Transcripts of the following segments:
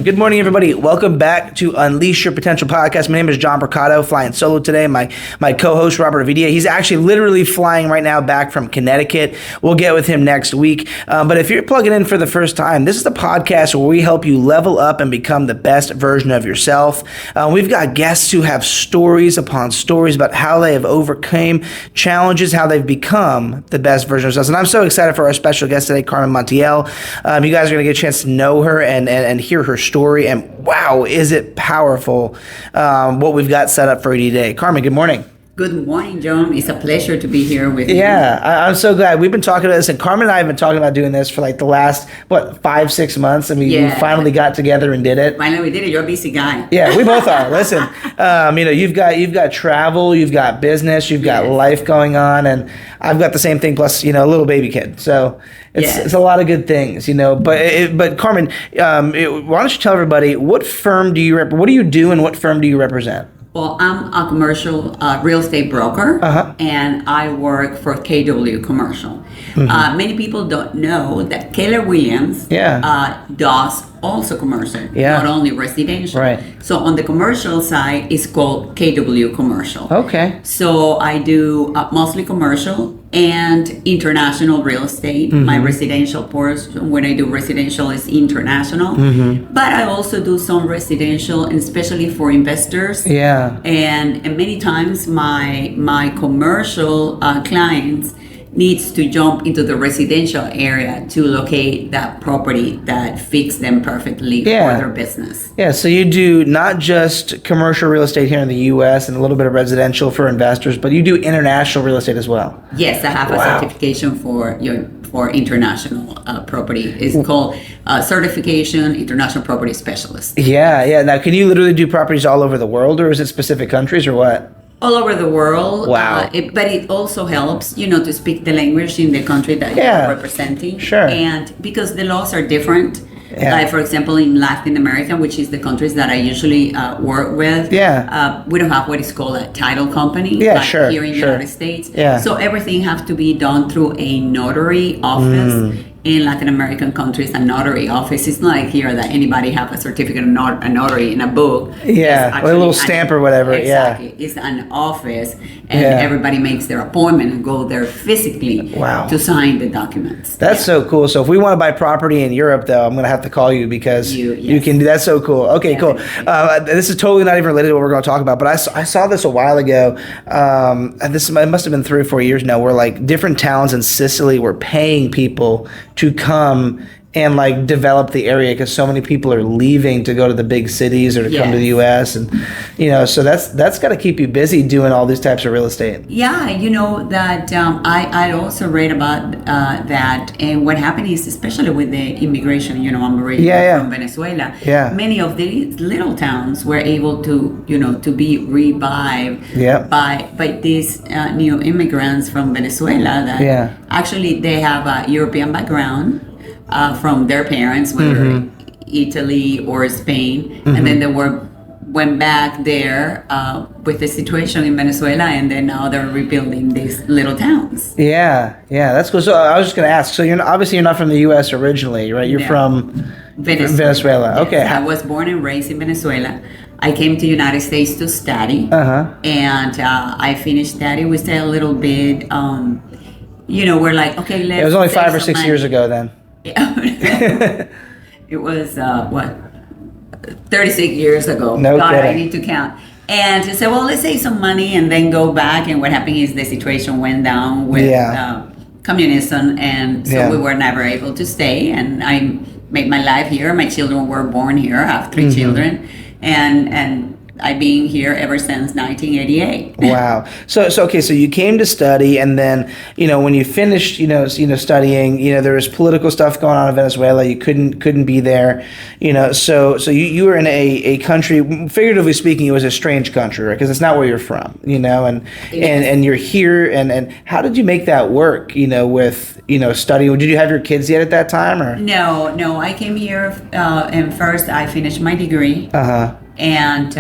Good morning, everybody. Welcome back to Unleash Your Potential podcast. My name is John Brucato, flying solo today. My co-host, Robert Avidia, he's actually literally flying right now back from Connecticut. We'll get with him next week. But if you're plugging in for the first time, this is the podcast where we help you level up and become the best version of yourself. We've got guests who have stories upon stories about how they have overcome challenges, how they've become the best version of themselves. And I'm so excited for our special guest today, Carmen Montiel. You guys are going to get a chance to know her and hear her story. And wow, is it powerful what we've got set up for you today. Carmen, good morning. Good morning, John. It's a pleasure to be here with you. Yeah, I'm so glad. We've been talking about this, and Carmen and I have been talking about doing this for like the last, 5-6 months, and we finally got together and did it. Finally, we did it. You're a busy guy. Yeah, we both are. Listen, you've got travel, you've got business, you've got life going on, and I've got the same thing, plus, a little baby kid. So it's a lot of good things, But Carmen, why don't you tell everybody, what firm do you what do you do, and what firm do you represent? Well, I'm a commercial real estate broker, and I work for KW Commercial. Many people don't know that Keller Williams does also commercial, not only residential. Right. So on the commercial side, it's called KW Commercial. Okay. So I do mostly commercial and international real estate. My residential portion, when I do residential, is international. But I also do some residential, and especially for investors. Yeah. And many times my commercial clients needs to jump into the residential area to locate that property that fits them perfectly for their business. Yeah, so you do not just commercial real estate here in the U.S. and a little bit of residential for investors, but you do international real estate as well. Yes, I have a certification for international property. It's called Certification International Property Specialist. Yeah. Now, can you literally do properties all over the world, or is it specific countries, or what? All over the world. Wow. But it also helps, to speak the language in the country that you're representing. Sure. And because the laws are different, Yeah. like for example in Latin America, which is the countries that I usually work with, we don't have what is called a title company here in the United States. Yeah. So everything has to be done through a notary office. In Latin American countries, a notary office is not like here that anybody have a certificate of a notary in a book. Yeah, or a little stamp or whatever. Exactly. It's an office, and everybody makes their appointment and go there physically to sign the documents. That's so cool. So if we want to buy property in Europe, though, I'm going to have to call you because you can do. That's so cool. Okay, cool. This is totally not even related to what we're going to talk about, but I saw this a while ago. It must have been 3 or 4 years now, where like different towns in Sicily were paying people to come and like develop the area because so many people are leaving to go to the big cities or to come to the U.S. and so that's got to keep you busy doing all these types of real estate. Yeah, that I also read about that, and what happened is, especially with the immigration. I'm originally from Venezuela. Yeah. Many of these little towns were able to to be revived by these new immigrants from Venezuela that actually they have a European background. From their parents, whether Italy or Spain, and then they went back there with the situation in Venezuela, and then now they're rebuilding these little towns. Yeah, that's cool. So I was just going to ask. So you're not from the U.S. originally, right? You're from Venezuela. Yes, okay. I was born and raised in Venezuela. I came to United States to study, and I finished study. We stayed a little bit. We're like, okay, let's. It was only 5 or 6 years ago then. It was 36 years ago. No kidding. I need to count. And to say, well, let's save some money and then go back. And what happened is the situation went down with communism, and so we were never able to stay. And I made my life here. My children were born here. I have 3 children, and I've been here ever since 1988. Wow. So you came to study, and then, when you finished, studying, there was political stuff going on in Venezuela. You couldn't be there, so you were in a country, figuratively speaking, it was a strange country, right? Because it's not where you're from, and you're here, and how did you make that work, with, studying? Did you have your kids yet at that time, or? No, I came here, and first I finished my degree. And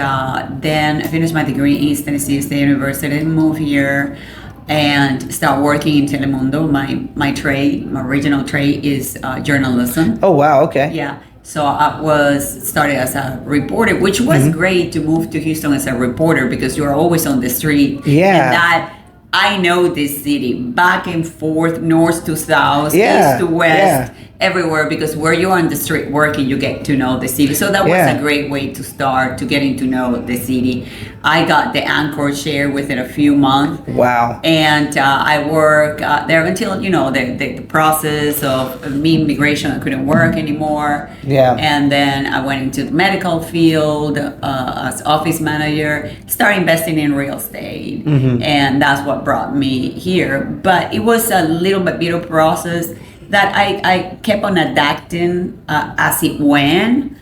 then I finished my degree in East Tennessee State University, moved here, and start working in Telemundo. My original trade is journalism. Oh, wow, okay. Yeah. So I was started as a reporter, which was great to move to Houston as a reporter because you are always on the street. Yeah. And that I know this city back and forth, north to south, Yeah. east to west, everywhere, because where you're on the street working, you get to know the city. So that was a great way to start to getting to know the city. I got the anchor chair within a few months. Wow. And I worked there until, the process of me immigration, I couldn't work anymore. Yeah. And then I went into the medical field as office manager, started investing in real estate. And that's what brought me here. But it was a little bit of process that I kept on adapting as it went.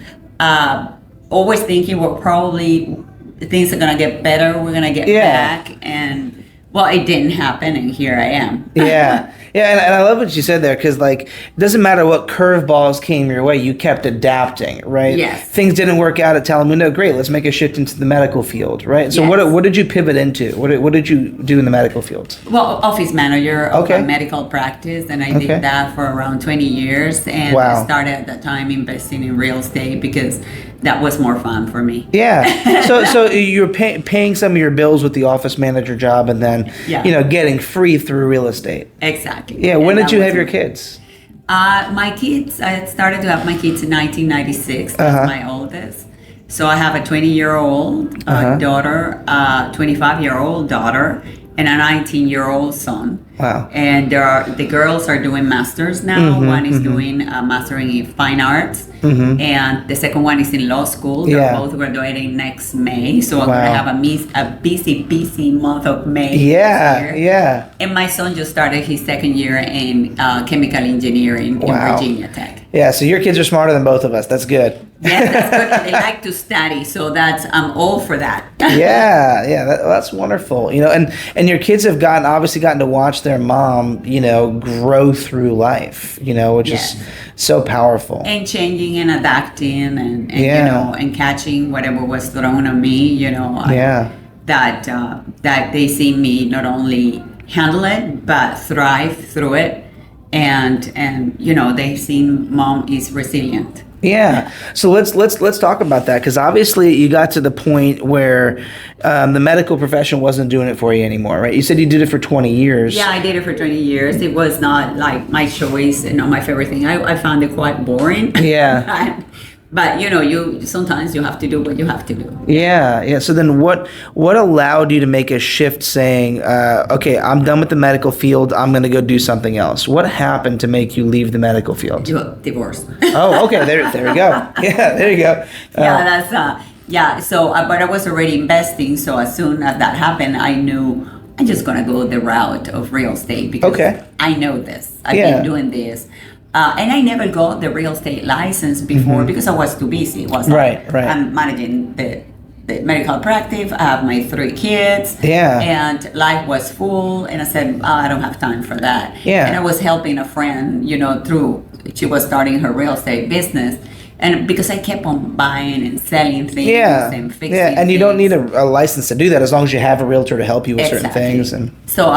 Always thinking, well, probably things are gonna get better. We're gonna get back, and well, it didn't happen, and here I am. And I love what you said there, because like it doesn't matter what curveballs came your way, you kept adapting, right? Yes. Things didn't work out at Telemundo. Great, let's make a shift into the medical field, right? So what did you pivot into? What did you do in the medical field? Well, office manager of a medical practice, and I did that for around 20 years, and I started at that time investing in real estate because that was more fun for me. Yeah. So you're paying some of your bills with the office manager job, and then getting free through real estate. Exactly. Yeah. When did you have your kids? My kids, I started to have my kids in 1996. That's my oldest. So I have a 20-year-old daughter, 25-year-old daughter, and a 19-year-old son. Wow. And the girls are doing masters now. One is doing a mastering in fine arts, and the second one is in law school. They're both graduating next May. So I'm going to have a busy month of May. Yeah. And my son just started his second year in chemical engineering in Virginia Tech. Yeah, so your kids are smarter than both of us. That's good. Yeah, that's good. And they like to study, so I'm all for that. That's wonderful. And your kids have obviously gotten to watch their mom, grow through life, which is so powerful. And changing and adapting and and catching whatever was thrown at me, that they see me not only handle it but thrive through it, and they've seen mom is resilient. Yeah. So let's talk about that, because obviously you got to the point where the medical profession wasn't doing it for you anymore, right? You said you did it for 20 years. Yeah, I did it for 20 years. It was not like my choice and not my favorite thing. I found it quite boring. Yeah. But you sometimes you have to do what you have to do. Yeah. So then what allowed you to make a shift saying, okay, I'm done with the medical field, I'm going to go do something else? What happened to make you leave the medical field? Divorce. Oh, okay. There we go. Yeah, there you go. So, but I was already investing. So as soon as that happened, I knew I'm just going to go the route of real estate because I know this. I've been doing this. And I never got the real estate license before because I was too busy. It was right. I'm managing the medical practice. I have my 3 kids. Yeah. And life was full. And I said, I don't have time for that. Yeah. And I was helping a friend, she was starting her real estate business. And because I kept on buying and selling things and fixing things. And you don't need a license to do that as long as you have a realtor to help you with certain things. And so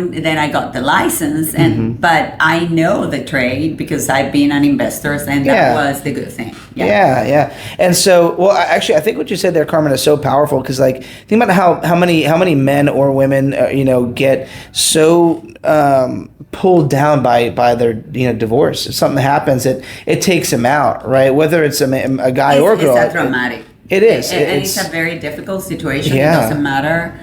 then I got the license, but I know the trade because I've been an investor, and that was the good thing. Yeah. And so, actually, I think what you said there, Carmen, is so powerful because, like, think about how many men or women, get so pulled down by their divorce. If something happens, it takes them out, right? Whether it's a guy or a girl. It's dramatic. It is. It's a very difficult situation. It doesn't matter.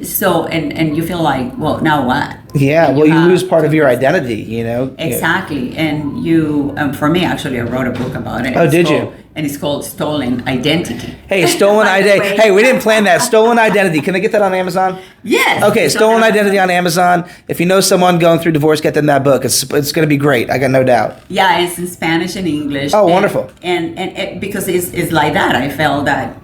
So and you feel like, well, now what? Yeah, you lose part of your identity, Exactly. And for me, actually, I wrote a book about it. Oh, did you? And it's called Stolen Identity. Hey, Stolen Identity. Hey, we didn't plan that. Stolen Identity. Can I get that on Amazon? Yes. Okay, Stolen Identity on Amazon. If you know someone going through divorce, get them that book. It's going to be great. I got no doubt. Yeah, it's in Spanish and English. Oh, wonderful. And because it's like that, I felt that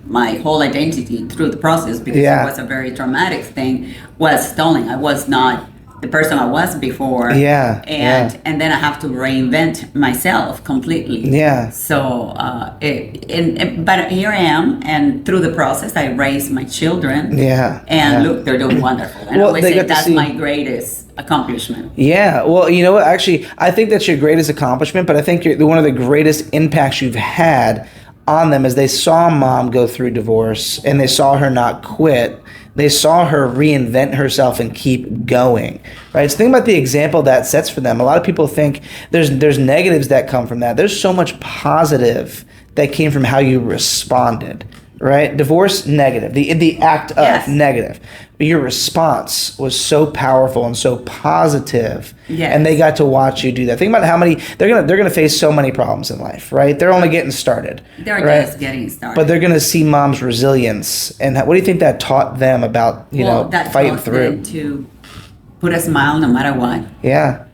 my whole identity through the process, because it was a very traumatic thing, was stolen. I was not the person I was before. Yeah. And then I have to reinvent myself completely. Yeah. So, but here I am, and through the process, I raised my children. Yeah. And look, they're doing wonderful. And I always say that's my greatest accomplishment. Yeah. Well, you know what? Actually, I think that's your greatest accomplishment, but I think one of the greatest impacts you've had on them is they saw mom go through divorce and they saw her not quit. They saw her reinvent herself and keep going, right? So think about the example that sets for them. A lot of people think there's negatives that come from that. There's so much positive that came from how you responded, right? Divorce, negative. The act of, negative. But your response was so powerful and so positive, and they got to watch you do that. Think about how many they're gonna face so many problems in life, right? They're only getting started. They're just getting started. But they're gonna see mom's resilience, and what do you think that taught them about that fighting taught through? them to put a smile no matter what. Yeah.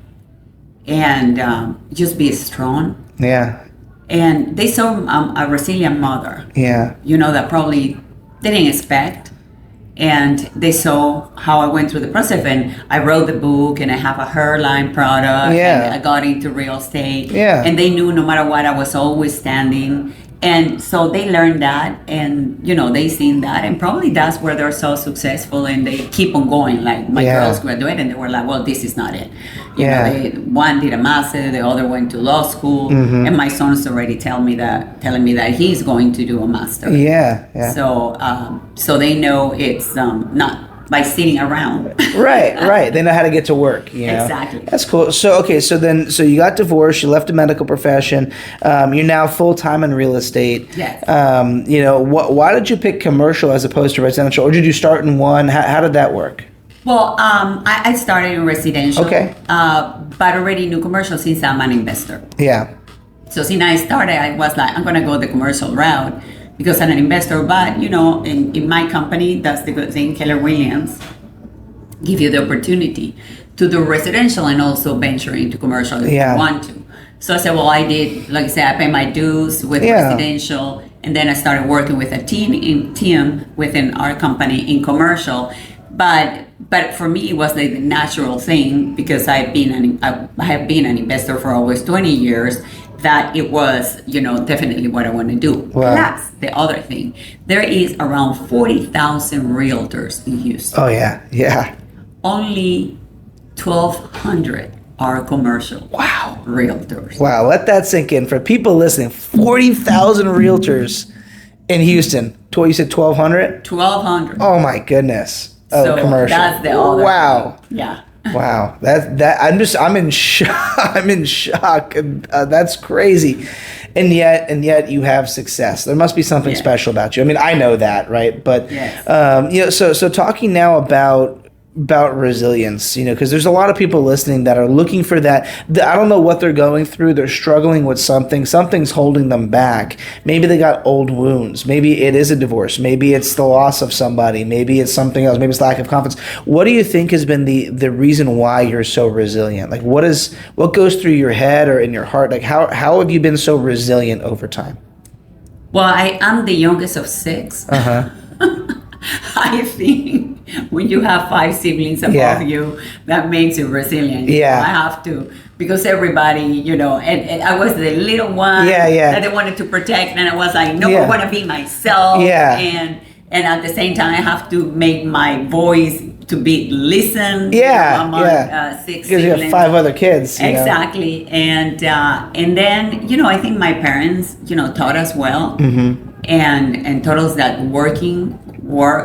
And just be strong. Yeah. And they saw a resilient mother. Yeah. That probably they didn't expect. And they saw how I went through the process, and I wrote the book, and I have a hairline product, and I got into real estate. Yeah. And they knew no matter what, I was always standing. And so they learned that, and they seen that, and probably that's where they're so successful, and they keep on going. Like my girls graduated, and they were like, "Well, this is not it." One did a master, the other went to law school, and my son's already telling me that he's going to do a master. Yeah, yeah. So they know it's not by sitting around. Right. They know how to get to work. Exactly. That's cool. So you got divorced. You left the medical profession. You're now full time in real estate. Yes. Why did you pick commercial as opposed to residential, or did you start in one? How did that work? Well, I started in residential. Okay. But already knew commercial since I'm an investor. Yeah. So since I started, I was like, I'm gonna go the commercial route, because I'm an investor. But in my company, that's the good thing. Keller Williams give you the opportunity to do residential and also venture into commercial if you want to. So I said, well, I did, like I said, I pay my dues with residential, and then I started working with a team within our company in commercial. But for me, it was like the natural thing, because I have been an investor for almost 20 years. That it was, definitely what I want to do. Wow. Plus, the other thing, there is around 40,000 realtors in Houston. Oh, yeah. Only 1,200 are commercial. Wow. Realtors. Wow, let that sink in. For people listening, 40,000 realtors in Houston. You said 1,200? 1,200. Oh, my goodness. So commercial. That's the other Wow. thing. Yeah. Wow, I'm in shock. I'm in shock. That's crazy, and yet you have success. There must be something special about you. I mean, I know that, right? But so talking now about resilience, because there's a lot of people listening that are looking for that. I don't know what they're going through. They're struggling with something's holding them back. Maybe they got old wounds. Maybe it is a divorce. Maybe it's the loss of somebody. Maybe it's something else. Maybe it's lack of confidence. What do you think has been the reason why you're so resilient? Like what goes through your head or in your heart? Like how have you been so resilient over time? Well, I'm the youngest of 6. I think when you have 5 siblings above you, that makes you resilient. Yeah. I have to, because everybody, and I was the little one that they wanted to protect, and I was like, no, I want to be myself. Yeah. And at the same time, I have to make my voice to be listened. Among 6 because siblings. you have 5 other kids. Exactly. And then, I think my parents, taught us well. And taught us that work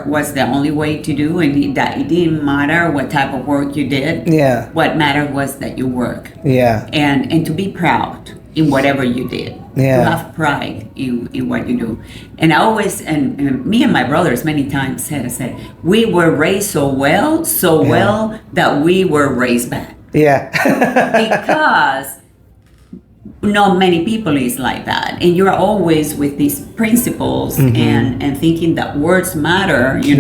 was the only way to do, and that it didn't matter what type of work you did. What mattered was that you work. And to be proud in whatever you did. To have pride in what you do. And I always, and me and my brothers many times said, we were raised so well that we were raised back. Because not many people is like that, and you're always with these principles and thinking that words matter. You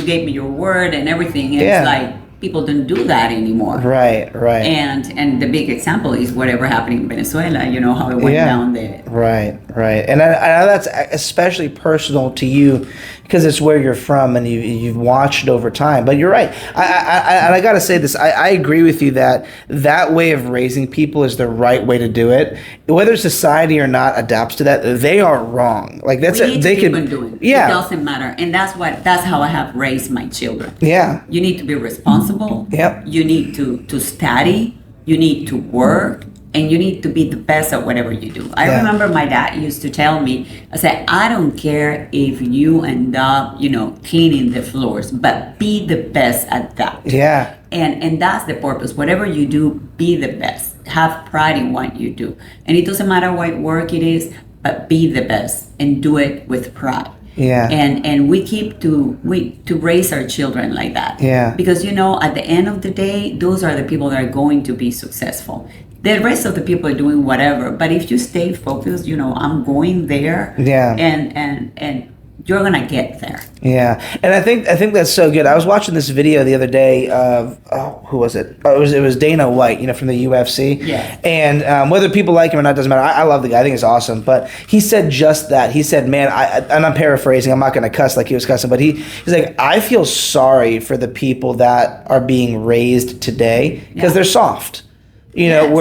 gave me your word and everything. And it's like people don't do that anymore. Right. And the big example is whatever happened in Venezuela. How it went down there. Right. And I know that's especially personal to you because it's where you're from and you've watched it over time. But you're right. I got to say this. I agree with you that way of raising people is the right way to do it. Whether society or not adapts to that, they are wrong. Like that's they can do it. It doesn't matter, and that's how I have raised my children. You need to be responsible. responsible. Yep. You need to study. You need to work. And you need to be the best at whatever you do. I remember my dad used to tell me, I said, I don't care if you end up, cleaning the floors, but be the best at that. Yeah. And that's the purpose. Whatever you do, be the best. Have pride in what you do. And it doesn't matter what work it is, but be the best and do it with pride. Yeah. And we keep to raise our children like that. Yeah. Because at the end of the day, those are the people that are going to be successful. The rest of the people are doing whatever, but if you stay focused, I'm going there. Yeah. And you're gonna get there. Yeah, and I think that's so good. I was watching this video the other day of who was it? Oh, it was Dana White, from the UFC. Yeah. And whether people like him or not doesn't matter. I love the guy. I think he's awesome. But he said just that. He said, "Man, and I'm paraphrasing. I'm not going to cuss like he was cussing, but he's like, I feel sorry for the people that are being raised today because they're soft." Yes.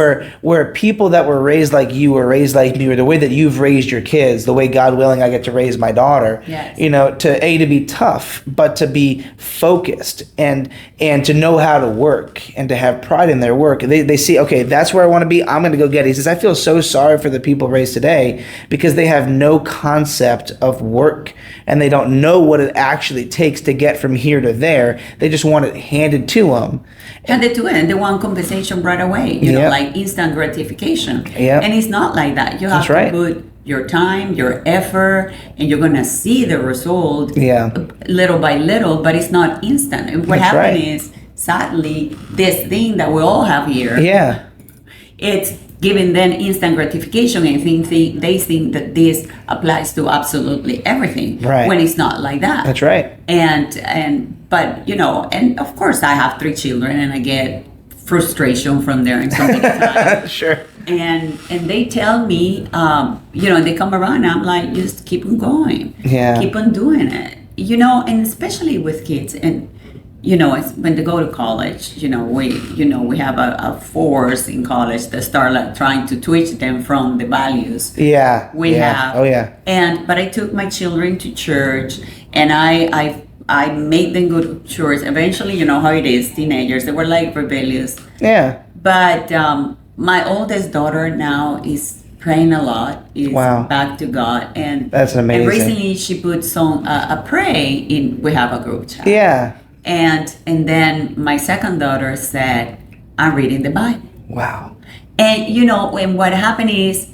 Where people that were raised like you were raised like me, or the way that you've raised your kids, the way God willing I get to raise my daughter, yes. To be tough, but to be focused and to know how to work and to have pride in their work. They see, okay, that's where I want to be. I'm going to go get it. He says, I feel so sorry for the people raised today because they have no concept of work and they don't know what it actually takes to get from here to there. They just want it handed to them. Handed to it, and they want compensation right away. Like instant gratification. Yeah. And it's not like that. You have to put your time, your effort, and you're going to see the result little by little, but it's not instant. And what happens is, sadly, this thing that we all have here, it's giving them instant gratification, and they think that this applies to absolutely everything, when it's not like that. That's right. But and of course I have 3 children, and I get frustration from there in so many times. Sure. And they tell me, they come around, and I'm like, just keep on going. Yeah. Keep on doing it. And especially with kids, and it's when they go to college, we have a force in college that start like trying to twitch them from the values. Yeah. We have. Oh yeah. But I took my children to church, and I made them go to church. Eventually, how it is, teenagers, they were like rebellious. Yeah. But my oldest daughter now is praying a lot, is back to God. And that's amazing. And recently she put a pray in, we have a group chat. Yeah. And then my second daughter said, I'm reading the Bible. Wow. And and what happened is,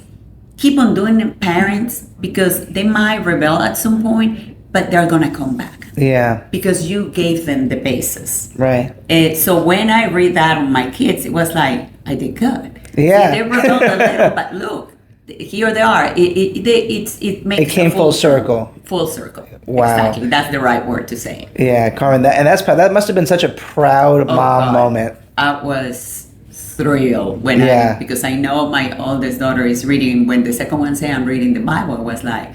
keep on doing it, parents, because they might rebel at some point, but they're gonna come back. Yeah. Because you gave them the basis. Right. So when I read that on my kids, it was like, I did good. Yeah. See, they rebelled a little, but look, here they are. It makes it came full circle. Full circle. Wow. Exactly. That's the right word to say. Yeah, Carmen. That must have been such a proud mom moment. I was thrilled because I know my oldest daughter is reading. When the second one said I'm reading the Bible, I was like,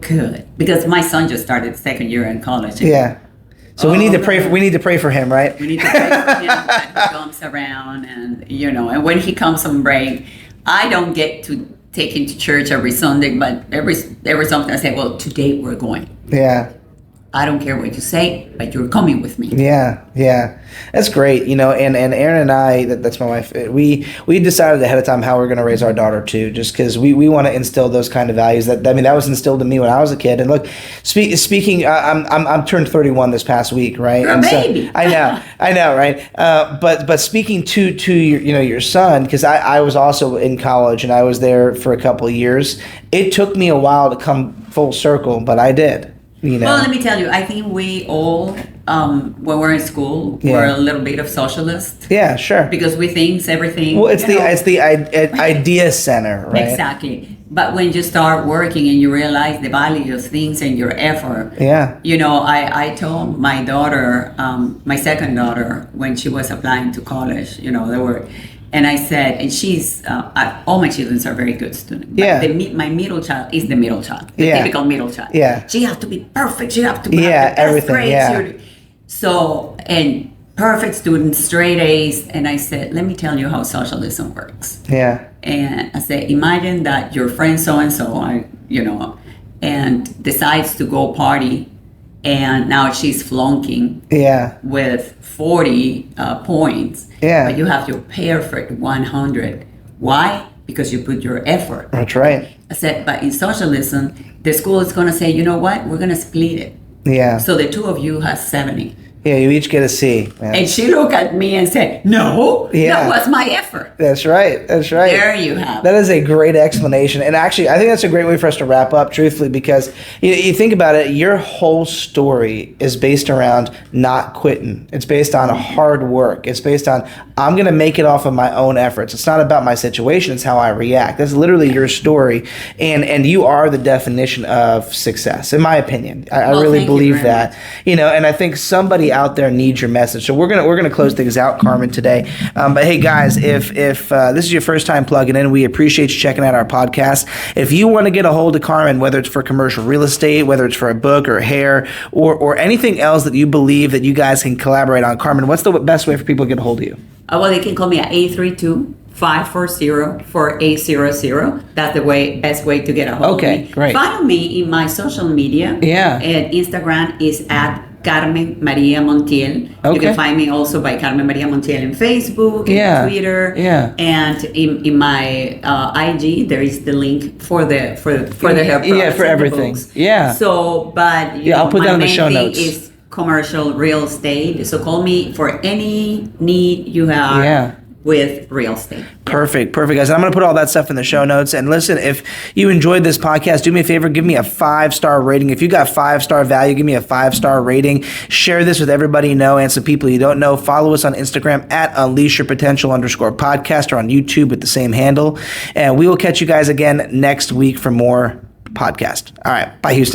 good, because my son just started second year in college. Yeah. So we need to pray. We need to pray for him, right? We need to pray for him that he comes around, and and when he comes on break, I don't get to take him to church every Sunday, but every Sunday I say, well, today we're going. Yeah. I don't care what you say, but you're coming with me. Yeah, yeah. That's great. And Erin and I, that's my wife, we decided ahead of time how we're going to raise our daughter too, just because we want to instill those kind of values. That was instilled in me when I was a kid. And look, speaking, I'm turned 31 this past week, right? You're a baby. So, I know, right? But speaking to your son, because I was also in college and I was there for a couple of years. It took me a while to come full circle, but I did. Well, let me tell you, I think we all, when we're in school, we're a little bit of socialists. Yeah, sure. Because we think everything. Well, it's the idea center, right? Exactly. But when you start working and you realize the value of things and your effort. Yeah. I told my daughter, my second daughter, when she was applying to college, they were. And I said, and she's, all my children are very good students. Yeah. But my middle child is the middle child, the typical middle child. Yeah. She have to be perfect. She have to have the best everything. grades. Yeah. So, and perfect students, straight A's. And I said, let me tell you how socialism works. Yeah. And I said, imagine that your friend so-and-so, and decides to go party and now she's flunking with 40 points. Yeah. But you have your perfect 100. Why? Because you put your effort. That's right. I said, but in socialism, the school is going to say, you know what? We're going to split it. Yeah. So the two of you have 70. Yeah, you each get a C. Man. And she looked at me and said, no, that was my effort. That's right. That's right. There you have it. That is a great explanation. And actually, I think that's a great way for us to wrap up, truthfully, because you think about it, your whole story is based around not quitting. It's based on hard work. It's based on, I'm going to make it off of my own efforts. It's not about my situation. It's how I react. That's literally your story. And you are the definition of success, in my opinion. I really believe that. You know, and I think somebody out there needs your message. So we're gonna close things out, Carmen, today. But hey, guys, if this is your first time plugging in, we appreciate you checking out our podcast. If you want to get a hold of Carmen, whether it's for commercial real estate, whether it's for a book or hair or anything else that you believe that you guys can collaborate on, Carmen, what's the best way for people to get a hold of you? Well, they can call me at 832-540-4800. That's the best way to get a hold of me. Okay, great. Follow me in my social media. Yeah. And Instagram is at Carmen Maria Montiel. Okay. You can find me also by Carmen Maria Montiel in Facebook, and Twitter, and in my IG there is the link for the hair products, for everything. So, but I'll put that in the show notes. Is commercial real estate. So call me for any need you have. With real estate. Perfect, guys. I'm going to put all that stuff in the show notes. And listen, if you enjoyed this podcast, do me a favor, give me a 5-star rating. If you got 5-star value, give me a 5-star rating. Share this with everybody you know and some people you don't know. Follow us on Instagram at @unleashyourpotential_podcast or on YouTube with the same handle. And we will catch you guys again next week for more podcast. All right. Bye, Houston.